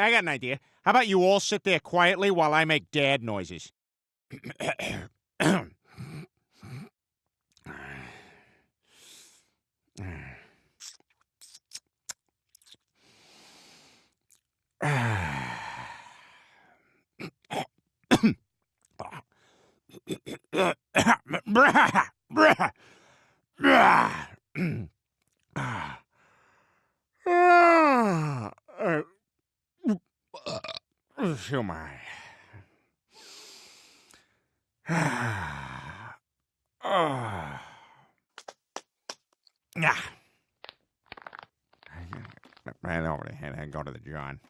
I got an idea. How about you all sit there quietly while I make dad noises? Oh my. Yeah. Right over the head. I go to the John.